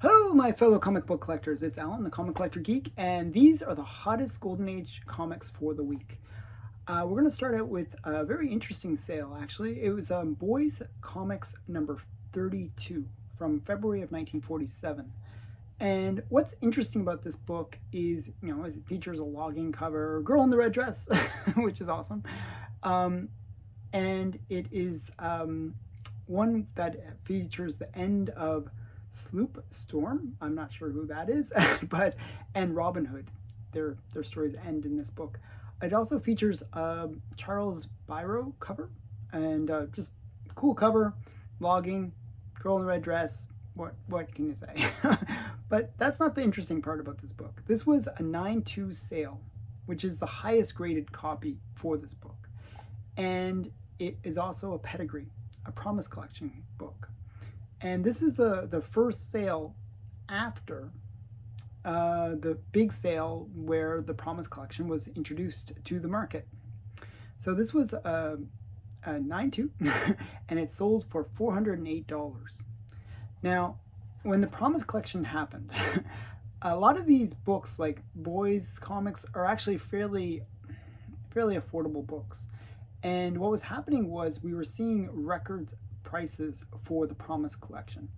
Hello, my fellow comic book collectors. It's Alan, the Comic Collector Geek, and these are the hottest Golden Age comics for the week. We're going to start out with a very interesting sale, actually. It was Boys Comics number 32 from February of 1947. And what's interesting about this book is, it features a logging cover, girl in the red dress, which is awesome. And it is one that features the end of Sloop Storm. I'm not sure who that is, and Robin Hood. Their stories end in this book. It also features a Charles Biro cover, and just cool cover, logging, girl in the red dress. What can you say? But that's not the interesting part about this book. This was a 9.2 sale, which is the highest graded copy for this book, and it is also a pedigree, a Promise Collection book. And this is the first sale after the big sale where the Promise Collection was introduced to the market. So this was a 9.2 and it sold for $408. Now, when the Promise Collection happened, a lot of these books, like boys comics, are actually fairly affordable books. And what was happening was we were seeing record prices for the Promise Collection,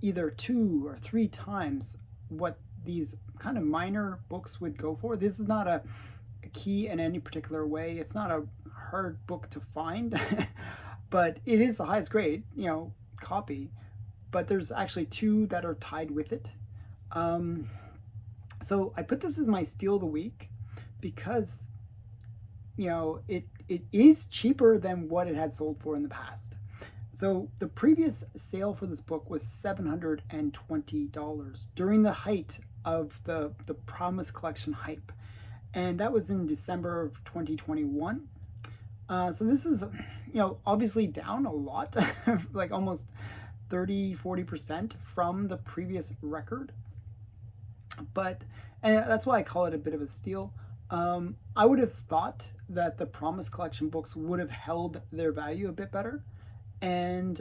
either 2 or 3 times what these kind of minor books would go for. This is not a key in any particular way. It's not a hard book to find, but it is the highest grade, copy. But there's actually 2 that are tied with it. So I put this as my steal of the week because, it is cheaper than what it had sold for in the past. So the previous sale for this book was $720 during the height of the Promise Collection hype. And that was in December of 2021. So this is, obviously down a lot, like almost 30-40% from the previous record. And that's why I call it a bit of a steal. I would have thought that the Promise Collection books would have held their value a bit better. And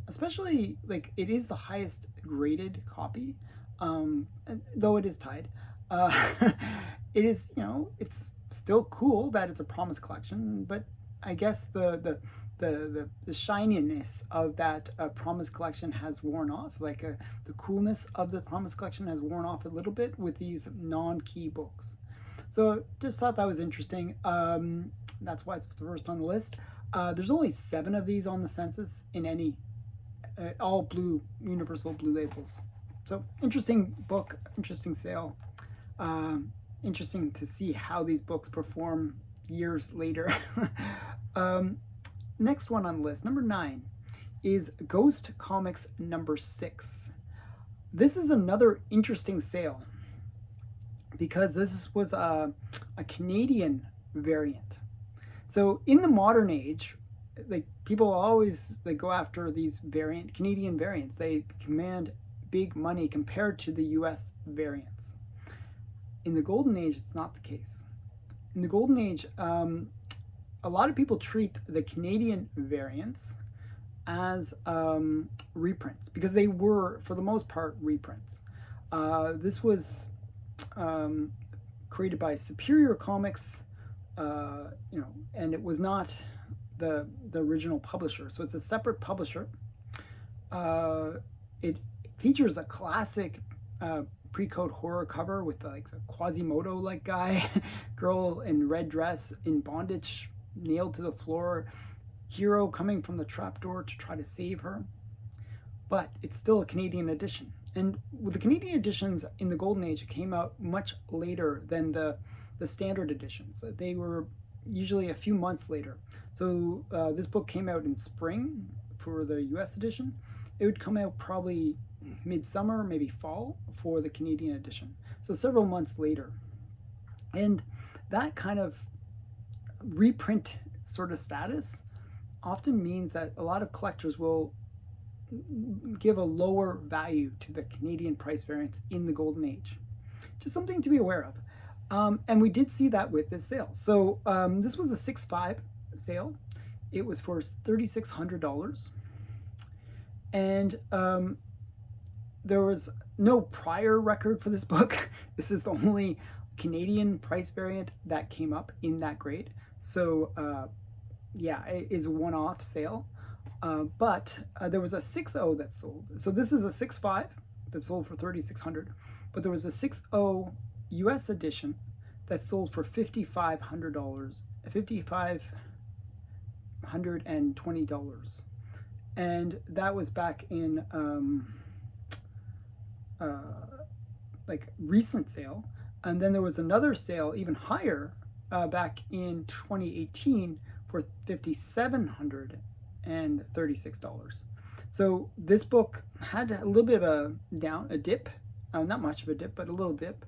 especially, like, it is the highest graded copy, though it is tied. It is, it's still cool that it's a Promise Collection, but I guess the shininess of that Promise Collection has worn off. Like the coolness of the Promise Collection has worn off a little bit with these non-key books. So just thought that was interesting. That's why it's the first on the list. There's only 7 of these on the census in any, all blue, universal blue labels. So interesting book, interesting sale. Interesting to see how these books perform years later. Next one on the list, number 9, is Ghost Comics number 6. This is another interesting sale because this was a Canadian variant. So in the modern age, like, people always go after these Canadian variants. They command big money compared to the US variants. In the Golden Age, it's not the case. In the Golden Age, a lot of people treat the Canadian variants as reprints because they were, for the most part, reprints. This was created by Superior Comics, and it was not the original publisher. So it's a separate publisher. It features a classic pre-code horror cover with like a Quasimodo-like guy, girl in red dress in bondage, nailed to the floor, hero coming from the trapdoor to try to save her. But it's still a Canadian edition. And with the Canadian editions in the Golden Age, it came out much later than the standard editions. They were usually a few months later. So this book came out in spring for the US edition. It would come out probably midsummer, maybe fall for the Canadian edition. So several months later. And that kind of reprint sort of status often means that a lot of collectors will give a lower value to the Canadian price variants in the Golden Age. Just something to be aware of. And we did see that with this sale. So this was a 6.5 sale. It was for $3,600. And there was no prior record for this book. This is the only Canadian price variant that came up in that grade. So yeah, it is a one-off sale. But there was a 6.0 that sold. So this is a 6.5 that sold for $3,600. But there was a 6.0 US edition that sold for $5,500, $5,520. And that was back in like recent sale. And then there was another sale even higher back in 2018 for $5,736. So this book had a little bit of a dip, not much of a dip, but a little dip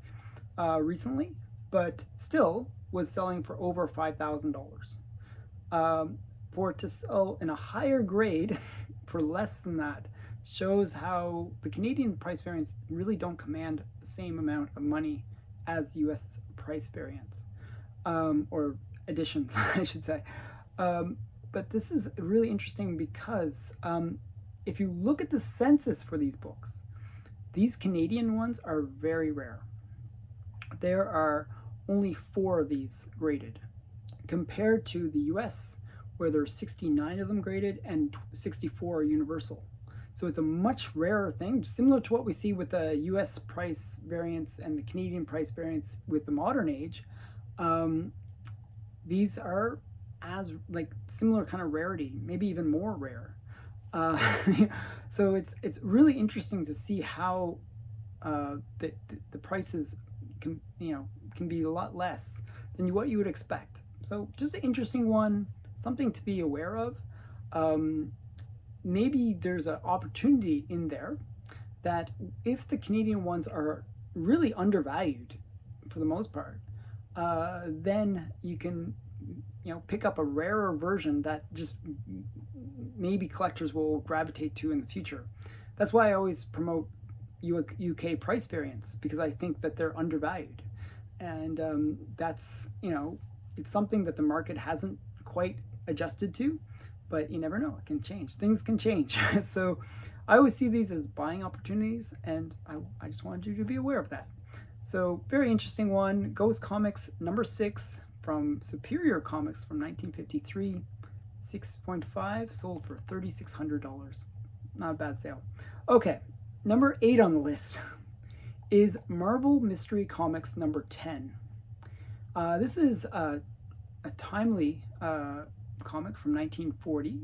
recently, but still was selling for over $5,000. For it to sell in a higher grade for less than that shows how the Canadian price variants really don't command the same amount of money as US price variants, or editions, I should say. But this is really interesting because if you look at the census for these books, these Canadian ones are very rare. There are only 4 of these graded, compared to the US, where there's 69 of them graded and 64 are universal. So it's a much rarer thing, similar to what we see with the US price variants and the Canadian price variants with the modern age. These are as like similar kind of rarity, maybe even more rare. So it's really interesting to see how the prices can be a lot less than what you would expect. So just an interesting one, something to be aware of. Maybe there's an opportunity in there that if the Canadian ones are really undervalued for the most part, then you can pick up a rarer version that just maybe collectors will gravitate to in the future. That's why I always promote UK price variants, because I think that they're undervalued, and that's it's something that the market hasn't quite adjusted to, but you never know, it can change, things can change. So I always see these as buying opportunities, and I just wanted you to be aware of that. So very interesting one. Ghost Comics number 6 from Superior Comics from 1953, 6.5, sold for $3,600. Not a bad sale. Okay, number 8 on the list is Marvel Mystery Comics number 10. This is a timely comic from 1940,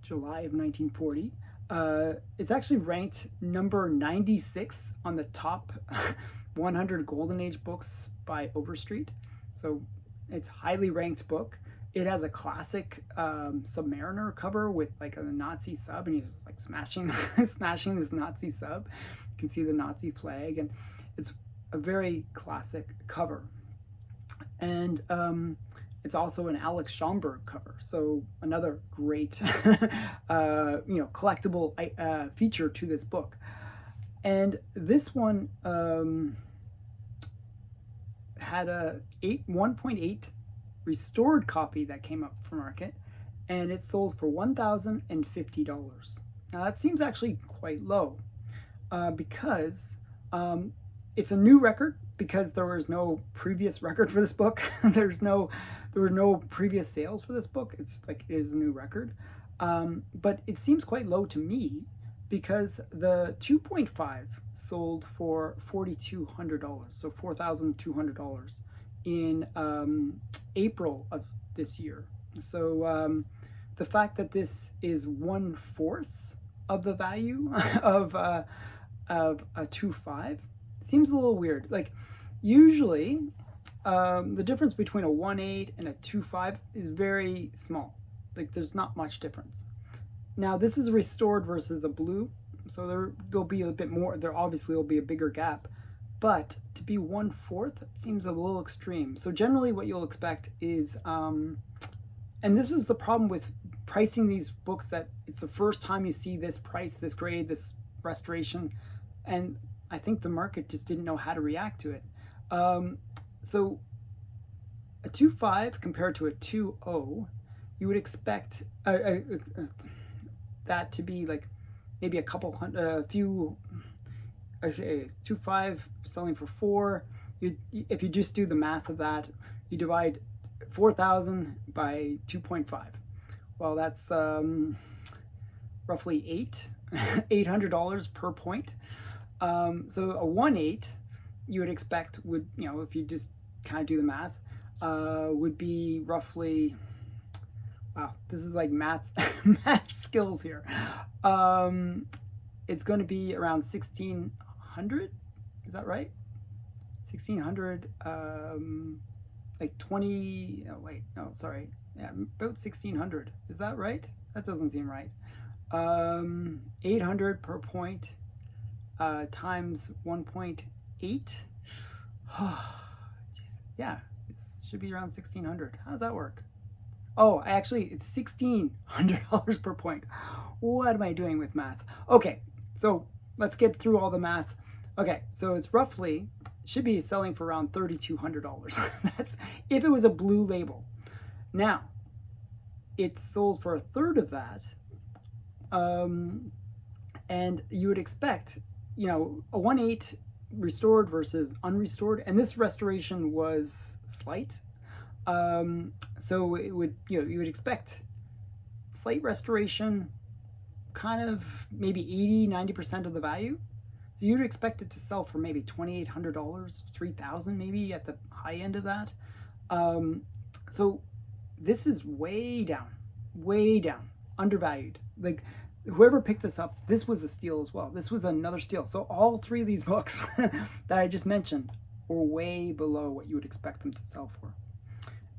July of 1940. It's actually ranked number 96 on the top 100 Golden Age books by Overstreet. So it's a highly ranked book. It has a classic Submariner cover with like a Nazi sub, and he's like smashing this Nazi sub. You can see the Nazi flag, and it's a very classic cover. And it's also an Alex Schomburg cover, so another great collectible feature to this book. And this one had a 1.8 restored copy that came up for market, and it sold for $1,050. Now that seems actually quite low, because it's a new record, because there was no previous record for this book. There were no previous sales for this book. It's like it is a new record, but it seems quite low to me, because the 2.5 sold for $4,200, so $4,200 in April of this year. So the fact that this is 1/4 of the value of a 2.5 seems a little weird. Like usually the difference between a 1.8 and a 2.5 is very small. Like there's not much difference. Now this is restored versus a blue, so there'll be a bit more. There obviously will be a bigger gap, but to be 1/4 seems a little extreme. So generally what you'll expect is, and this is the problem with pricing these books, that it's the first time you see this price, this grade, this restoration, and I think the market just didn't know how to react to it. So a 2.5 compared to a 2.0, you would expect that to be like maybe a few. Okay, 2.5 selling for 4. If you just do the math of that, you divide 4,000 by 2.5. Well, that's roughly $800 per point. So a 1/8 you would expect would, if you just kind of do the math, would be roughly, wow, this is like math math skills here. It's going to be around 1,600. Is that right? 1,600. Like 20. Oh, wait, no, sorry. Yeah, about 1,600. Is that right? That doesn't seem right. 800 per point times 1.8. Yeah, it should be around 1,600. How does that work? Oh, actually, it's $1,600 per point. What am I doing with math? Okay, so let's get through all the math. Okay, so it's roughly, should be selling for around $3,200. That's if it was a blue label. Now, it's sold for a third of that. And you would expect, a 1/8 restored versus unrestored, and this restoration was slight. So it would, you would expect slight restoration, kind of maybe 80-90% of the value. So you'd expect it to sell for maybe $2,800, $3,000 maybe at the high end of that. So this is way down, undervalued. Like, whoever picked this up, this was a steal as well. This was another steal. So all three of these books that I just mentioned were way below what you would expect them to sell for.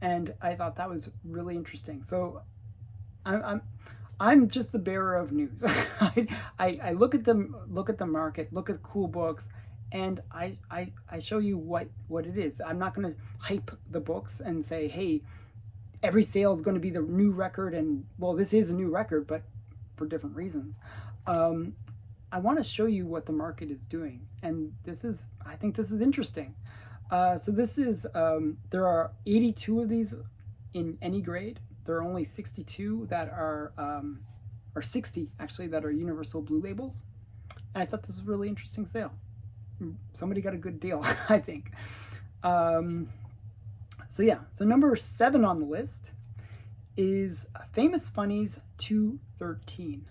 And I thought that was really interesting. So I'm just the bearer of news. I look at the market, look at cool books, and I show you what it is. I'm not going to hype the books and say, hey, every sale is going to be the new record, and well, this is a new record, but for different reasons. I want to show you what the market is doing, and I think this is interesting. So this is, there are 82 of these in any grade. There are only 62 that are, or 60 actually, that are universal blue labels. And I thought this was a really interesting sale. Somebody got a good deal, I think. So yeah, so number 7 on the list is Famous Funnies 213.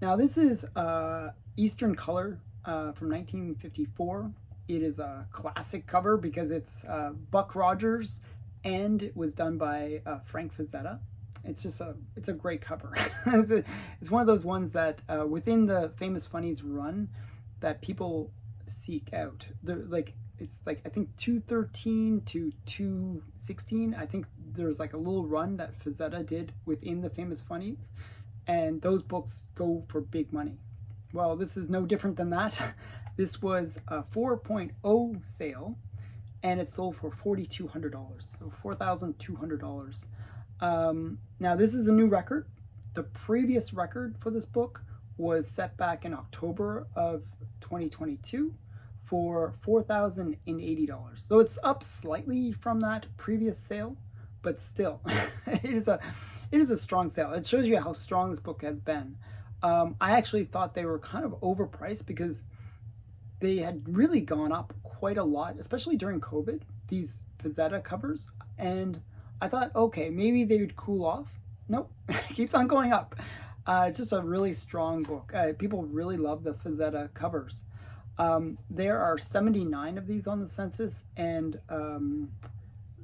Now this is Eastern Color from 1954. It is a classic cover because it's Buck Rogers, and it was done by Frank Frazetta. It's a great cover. It's one of those ones that within the Famous Funnies run that people seek out. It's like, I think 213 to 216. I think there's like a little run that Frazetta did within the Famous Funnies, and those books go for big money. Well, this is no different than that. This was a 4.0 sale, and it sold for $4,200, so $4,200. Now this is a new record. The previous record for this book was set back in October of 2022 for $4,080. So it's up slightly from that previous sale, but still, it is a strong sale. It shows you how strong this book has been. I actually thought they were kind of overpriced because they had really gone up quite a lot, especially during COVID, these Frazetta covers. And I thought, okay, maybe they would cool off. Nope, it keeps on going up. It's just a really strong book. People really love the Frazetta covers. There are 79 of these on the census, and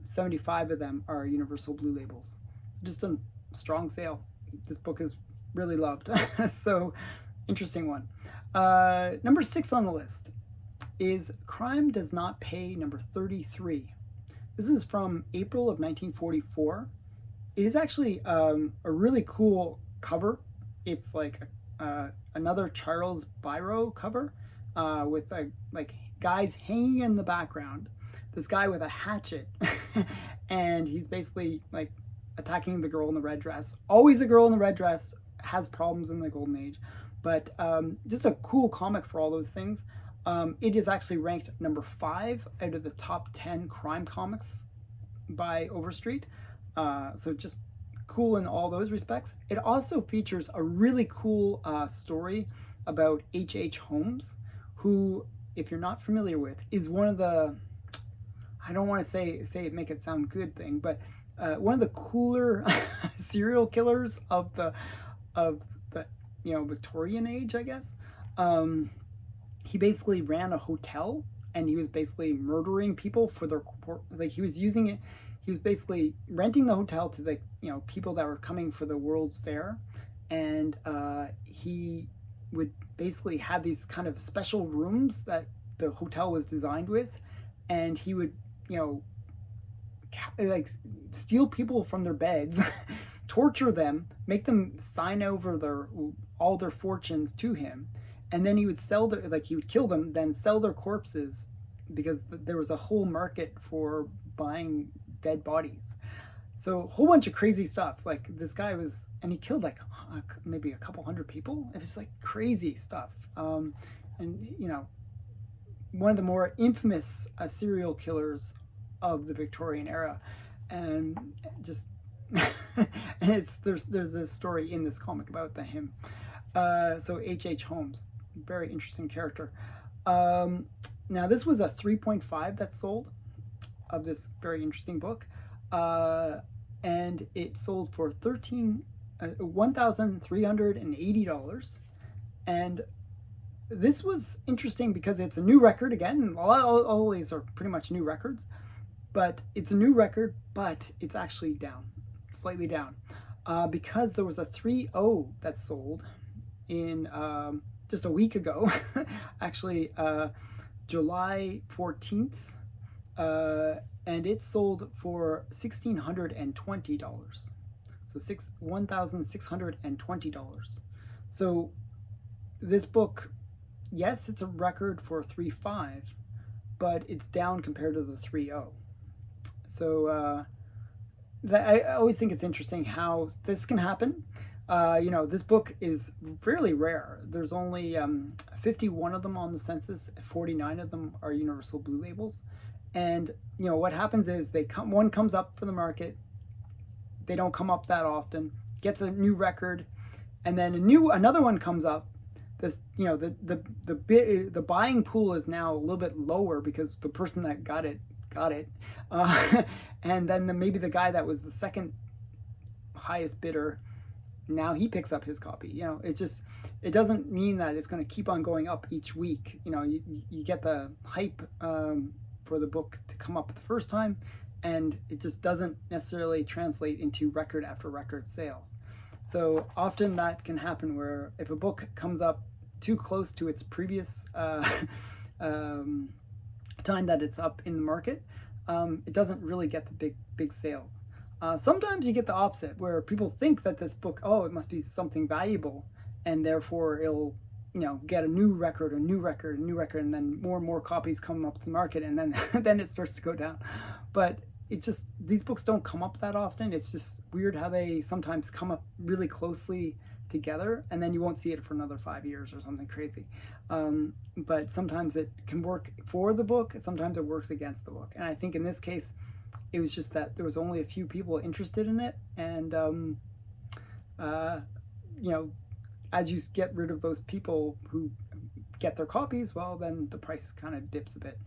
75 of them are universal blue labels. Just a strong sale. This book is really loved. So, interesting one. Number 6 on the list is Crime Does Not Pay, number 33. This is from April of 1944. It is actually a really cool cover. It's like another Charles Biro cover with like guys hanging in the background. This guy with a hatchet, and he's basically like attacking the girl in the red dress. Always a girl in the red dress has problems in the golden age, but just a cool comic for all those things. It is actually ranked number 5 out of the top 10 crime comics by Overstreet. So just cool in all those respects. It also features a really cool story about H.H. Holmes, who, if you're not familiar with, is one of the, I don't want to say it make it sound good thing, but one of the cooler serial killers of the Victorian age, I guess. Um, he basically ran a hotel, and he was basically murdering people for their, like, he was using it. He was basically renting the hotel to the people that were coming for the World's Fair, and he would basically have these kind of special rooms that the hotel was designed with, and he would like steal people from their beds, torture them, make them sign over all their fortunes to him, and then he would sell their, like, he would kill them, then sell their corpses, because there was a whole market for buying dead bodies. So a whole bunch of crazy stuff. Like, this guy was, and he killed like maybe a couple hundred people. It was like crazy stuff. And one of the more infamous serial killers of the Victorian era, and just and there's this story in this comic about him. So H.H. Holmes, very interesting character. Now this was a 3.5 that sold of this very interesting book, and it sold for $1,380, and this was interesting because it's a new record again. All these are pretty much new records, but it's a new record, but it's actually down, slightly down, because there was a 3.0 that sold in just a week ago, actually July 14th, and it sold for $1,620. So $1,620. So this book, yes, it's a record for 3.5, but it's down compared to the 3.0. So I always think it's interesting how this can happen. This book is fairly rare. There's only 51 of them on the census. 49 of them are universal blue labels. And what happens is one comes up for the market. They don't come up that often. Gets a new record, and then another one comes up. This the buying pool is now a little bit lower because the person that got it, and then maybe the guy that was the second highest bidder, now he picks up his copy. It doesn't mean that it's going to keep on going up each week. You get the hype for the book to come up the first time, and it just doesn't necessarily translate into record after record sales. So often that can happen where if a book comes up too close to its previous time that it's up in the market, it doesn't really get the big sales. Sometimes you get the opposite, where people think that this book, it must be something valuable, and therefore it'll get a new record, and then more and more copies come up to the market, and then then it starts to go down. But these books don't come up that often. It's just weird how they sometimes come up really closely together, and then you won't see it for another 5 years or something crazy. But sometimes it can work for the book, sometimes it works against the book. And I think in this case, it was just that there was only a few people interested in it, and as you get rid of those people who get their copies, well, then the price kind of dips a bit.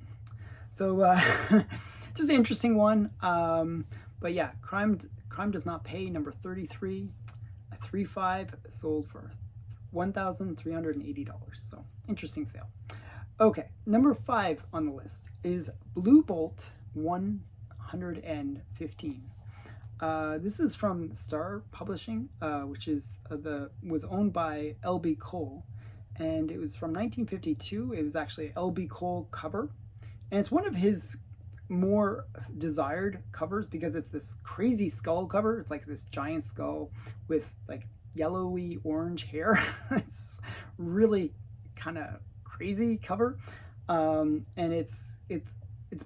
So just an interesting one. But yeah, Crime Does Not Pay, number 33, a 3.5, sold for $1,380. So interesting sale. Okay, number 5 on the list is Blue Bolt 115. This is from Star Publishing, which was owned by L.B. Cole, and it was from 1952. It was actually an L.B. Cole cover, and it's one of his more desired covers because it's this crazy skull cover. It's like this giant skull with like yellowy orange hair. It's really kind of crazy cover, and it's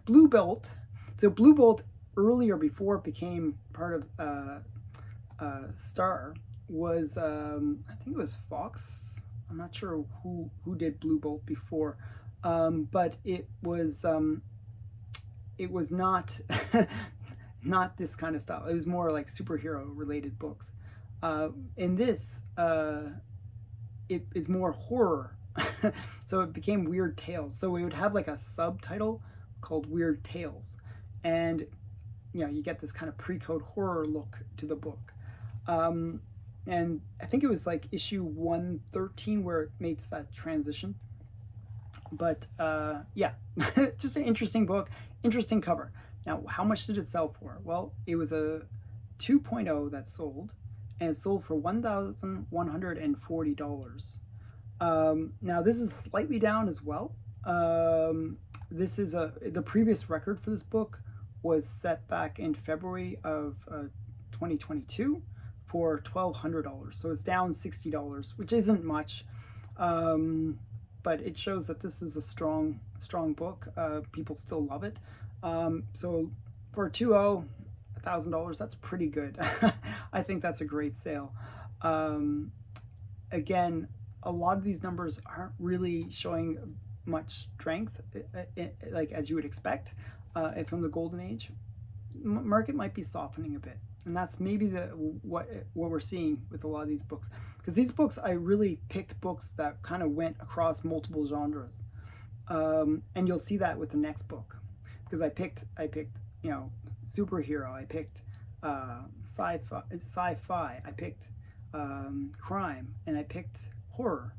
Blue Bolt. So Blue Bolt, earlier, before it became part of Star, was I think it was Fox. I'm not sure who did Blue Bolt before, but it was not not this kind of style. It was more like superhero related books. In this, it is more horror. So it became Weird Tales. So we would have like a subtitle called Weird Tales. And you get this kind of pre-code horror look to the book. And I think it was like issue 113 where it makes that transition. But yeah, just an interesting book, interesting cover. Now, how much did it sell for? Well, it was a 2.0 that sold, and it sold for $1,140. Now, this is slightly down as well. This is the previous record for this book was set back in February of 2022 for $1,200. So it's down $60, which isn't much. But it shows that this is a strong book. People still love it. So for a 2.0, $1,000, that's pretty good. I think that's a great sale. Again, a lot of these numbers aren't really showing much strength, like as you would expect from the golden age. Market might be softening a bit, and that's maybe what we're seeing with a lot of these books. Because these books, I really picked books that kind of went across multiple genres, and you'll see that with the next book. Because I picked superhero, I picked sci-fi, I picked crime, and I picked horror.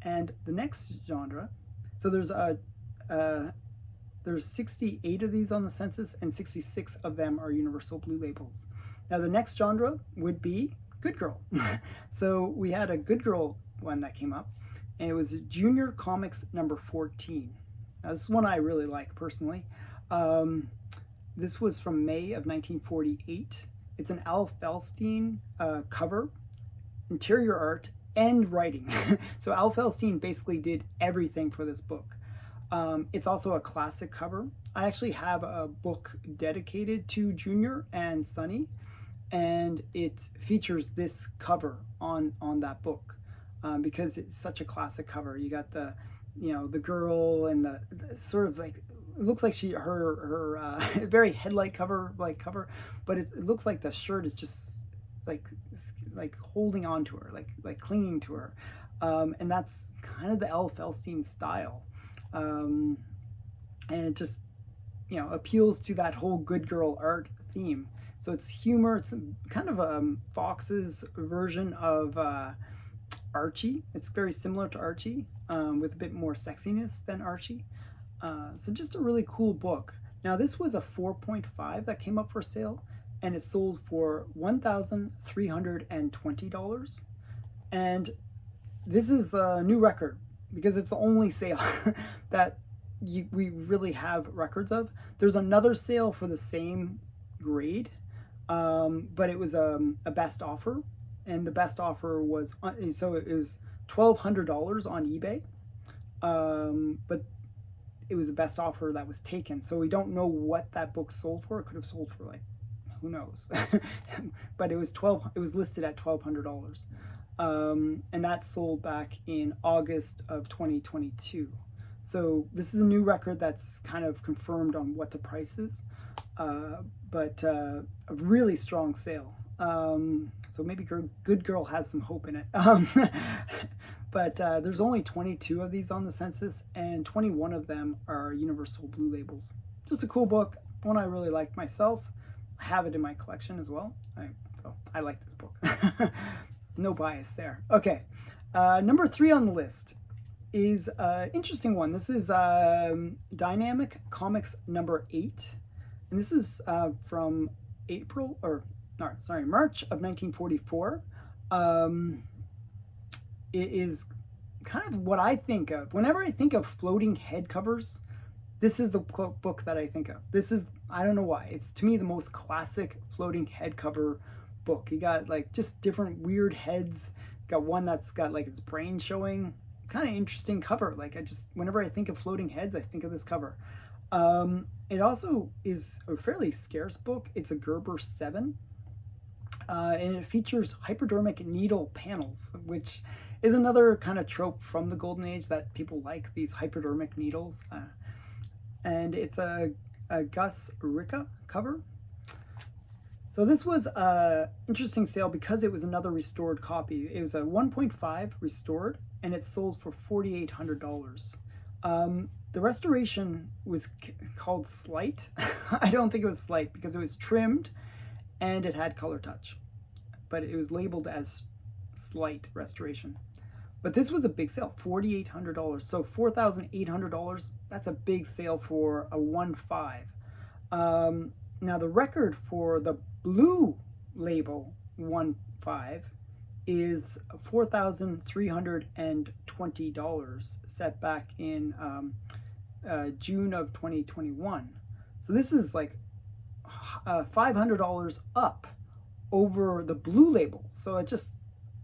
And the next genre, so there's 68 of these on the census, and 66 of them are Universal Blue Labels. Now the next genre would be Good Girl. So we had a Good Girl one that came up, and it was Junior Comics number 14. Now this is one I really like personally. This was from May of 1948. It's an Al Felstein cover, interior art, and writing. So Al Felstein basically did everything for this book. It's also a classic cover. I actually have a book dedicated to Junior and Sunny, and it features this cover on that book because it's such a classic cover. You got the girl and the sort of like, it looks like her very headlight cover but it looks like the shirt is just like holding on to her, like clinging to her, and that's kind of the Al Felstein style, and it just appeals to that whole good girl art theme. So it's humor. It's kind of Fox's version of Archie. It's very similar to Archie, with a bit more sexiness than Archie. So just a really cool book. Now this was a 4.5 that came up for sale, and it sold for $1,320. And this is a new record because it's the only sale that we really have records of. There's another sale for the same grade, but it was a best offer, and the best offer was so it was $1,200 on eBay, but it was a best offer that was taken. So we don't know what that book sold for. It could have sold for like, who knows? But it was listed at $1,200, and that sold back in August of 2022. So this is a new record that's kind of confirmed on what the price is, but a really strong sale. So maybe Good Girl has some hope in it. But there's only 22 of these on the census, and 21 of them are Universal Blue Labels. Just a cool book, one I really like myself. I have it in my collection as well, so I like this book. No bias there. Okay, number 3 on the list is an interesting one. This is Dynamic Comics number 8, and this is from March of 1944. It is kind of what I think of whenever I think of floating head covers. This is the book that I think of. This is, I don't know why, it's to me the most classic floating head cover book. You got like just different weird heads. You got one that's got like its brain showing. Kind of interesting cover. Like whenever I think of floating heads, I think of this cover. It also is a fairly scarce book. It's a Gerber 7. And it features hypodermic needle panels, which is another kind of trope from the Golden Age that people like, these hypodermic needles. And it's a Gus Ricca cover. So this was a interesting sale because it was another restored copy. It was a 1.5 restored, and it sold for $4,800. The restoration was called Slight. I don't think it was Slight because it was trimmed and it had color touch, but it was labeled as Slight Restoration. But this was a big sale, $4,800. So $4,800, that's a big sale for a 1.5. Now the record for the blue label 1.5 is $4,320, set back in June of 2021. So this is like $500 up over the blue label. So it just,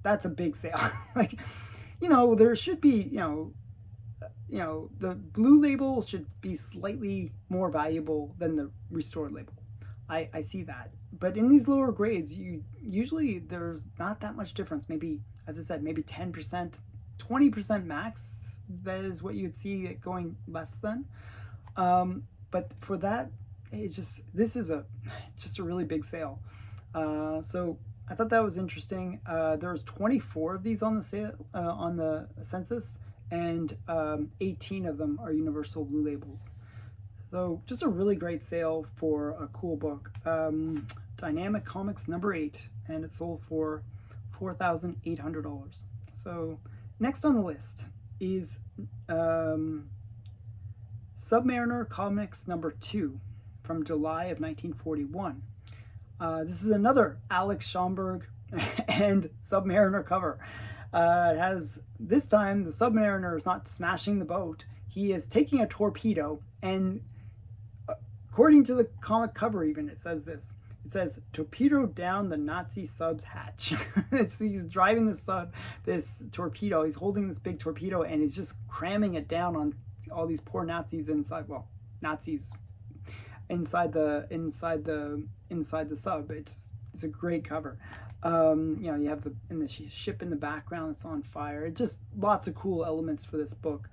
that's a big sale. Like, there should be, the blue label should be slightly more valuable than the restored label. I see that. But in these lower grades, usually there's not that much difference. Maybe, as I said, maybe 10%, 20% max. That is what you'd see it going less than. But for that, this is just a really big sale. So I thought that was interesting. There's 24 of these on the sale on the census, and 18 of them are universal blue labels. So just a really great sale for a cool book. Dynamic Comics number 8, and it sold for $4,800. So next on the list is Submariner Comics number 2 from July of 1941. This is another Alex Schomburg and Submariner cover. It has, this time, the Submariner is not smashing the boat. He is taking a torpedo, and according to the comic cover even, it says this. It says, torpedo down the Nazi sub's hatch. He's driving this torpedo. He's holding this big torpedo, and he's just cramming it down on all these poor Nazis inside. Well, Nazis inside the sub. It's a great cover. You have the ship in the background that's on fire. It just lots of cool elements for this book.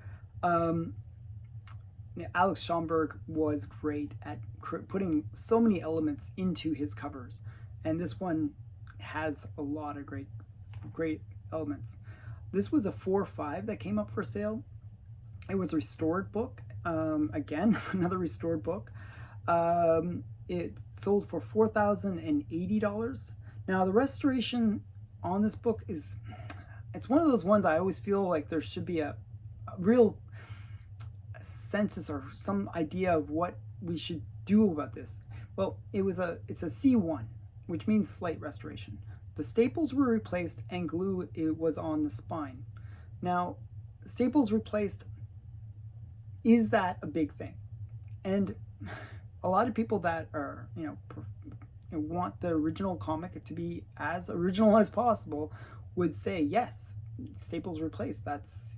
Alex Schomburg was great at putting so many elements into his covers, and this one has a lot of great elements. This was a 4.5 that came up for sale. It was a restored book. Again, another restored book. It sold for $4,080. Now the restoration on this book it's one of those ones I always feel like there should be a real census or some idea of what we should do about this. Well, it's a C1, which means slight restoration. The staples were replaced and glue was on the spine. Now, staples replaced, is that a big thing? And a lot of people that are, want the original comic to be as original as possible would say yes, staples replaced. That's,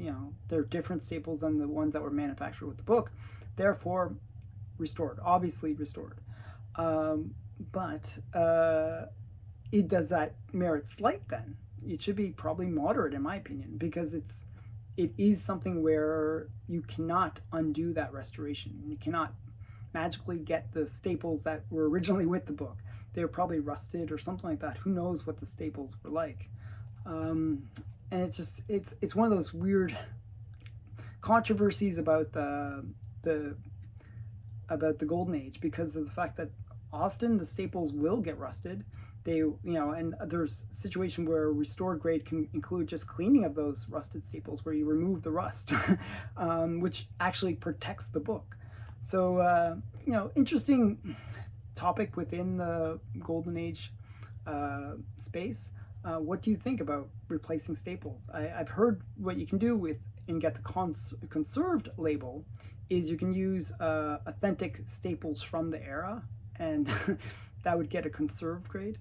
they're different staples than the ones that were manufactured with the book, therefore restored, obviously restored. But it does that merit slight then? It should be probably moderate in my opinion, because it is something where you cannot undo that restoration. You cannot magically get the staples that were originally with the book. They were probably rusted or something like that. Who knows what the staples were like? And it's one of those weird controversies about the Golden Age, because of the fact that often the staples will get rusted. And there's a situation where a restored grade can include just cleaning of those rusted staples, where you remove the rust, which actually protects the book. So, interesting topic within the Golden Age space. What do you think about replacing staples? I've heard what you can do and get the conserved label is you can use authentic staples from the era, and that would get a conserved grade.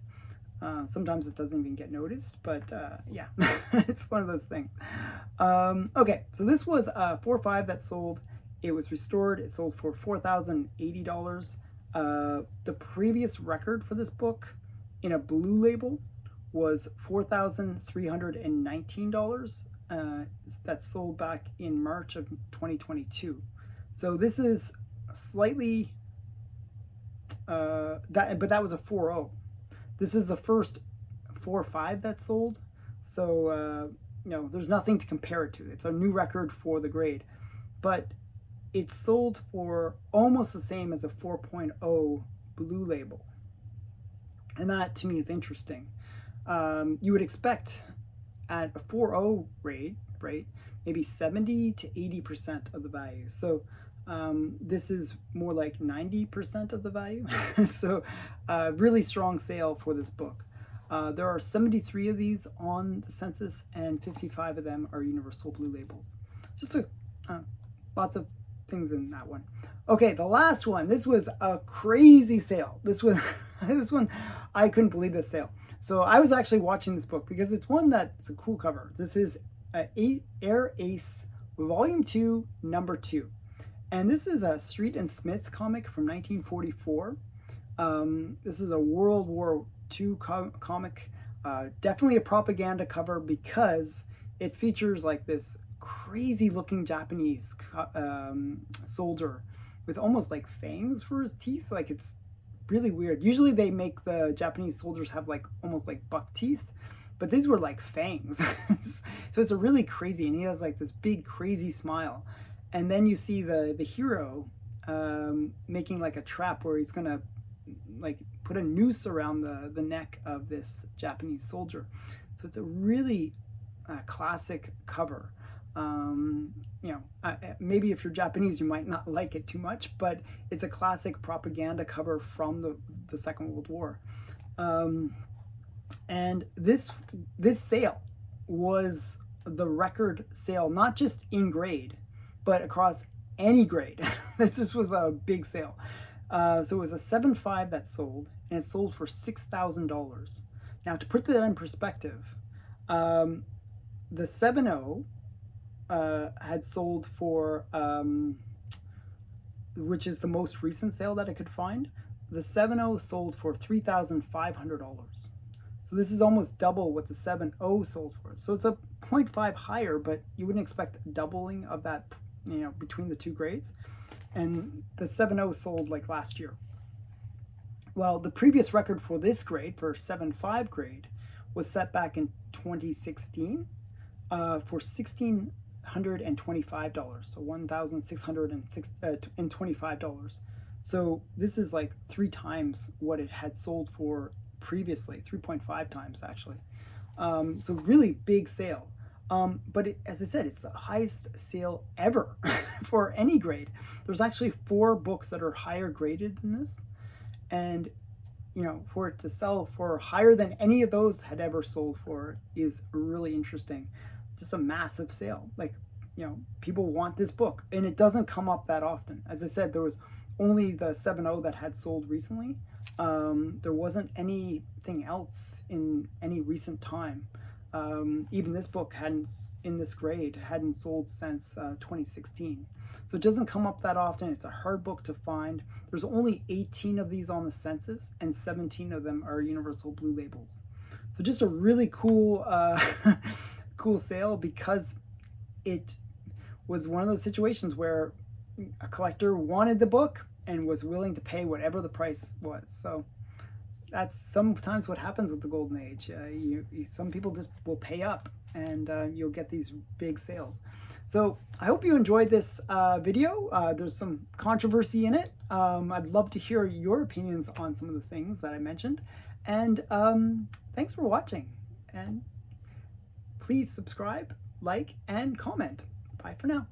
Sometimes it doesn't even get noticed, but yeah, it's one of those things. Okay, so this was a 4.5 that sold. It was restored. It sold for $4,080. The previous record for this book in a blue label was $4,319. That sold back in March of 2022. So this is slightly but that was a 4.0. This is the first 4 or 5 that sold, so there's nothing to compare it to. It's a new record for the grade, but it sold for almost the same as a 4.0 blue label, and that to me is interesting. You would expect at a 4.0 rate, right, maybe 70 to 80% of the value. So this is more like 90% of the value. So really strong sale for this book. There are 73 of these on the census, and 55 of them are universal blue labels. Just lots of things in that one. Okay, the last one. This was a crazy sale. This one, I couldn't believe this sale. So I was actually watching this book because it's one that's a cool cover. This is Air Ace Volume 2, Number 2. And this is a Street and Smith comic from 1944. This is a World War II comic. Definitely a propaganda cover because it features like this crazy looking Japanese soldier with almost like fangs for his teeth. Like, it's really weird. Usually they make the Japanese soldiers have like almost like buck teeth, but these were like fangs. So it's a really crazy, and he has like this big crazy smile. And then you see the hero making like a trap where he's gonna like put a noose around the neck of this Japanese soldier. So it's a really classic cover. Maybe if you're Japanese, you might not like it too much, but it's a classic propaganda cover from the Second World War. And this sale was the record sale, not just in grade, but across any grade. This was a big sale. So it was a 7.5 that sold, and it sold for $6,000. Now, to put that in perspective, the 7.0 had sold for, which is the most recent sale that I could find, the 7.0 sold for $3,500. So this is almost double what the 7.0 sold for. So it's a 0.5 higher, but you wouldn't expect doubling of that, between the two grades. And the 7.0 sold like last year. Well, the previous record for this grade, for 7.5 grade, was set back in 2016 for $1,625, so $1,625. So this is like 3 times what it had sold for previously, 3.5 times actually. So really big sale. But as I said, it's the highest sale ever for any grade. There's actually 4 books that are higher graded than this. And, for it to sell for higher than any of those had ever sold for is really interesting. Just a massive sale. Like, people want this book. And it doesn't come up that often. As I said, there was only the 7.0 that had sold recently. There wasn't anything else in any recent time. Even this book in this grade hadn't sold since 2016. So it doesn't come up that often. It's a hard book to find. There's only 18 of these on the census, and 17 of them are universal blue labels. So just a really cool, cool sale, because it was one of those situations where a collector wanted the book and was willing to pay whatever the price was. So that's sometimes what happens with the Golden Age. Some people just will pay up, and you'll get these big sales. So I hope you enjoyed this video. There's some controversy in it. I'd love to hear your opinions on some of the things that I mentioned. And thanks for watching. And please subscribe, like, and comment. Bye for now.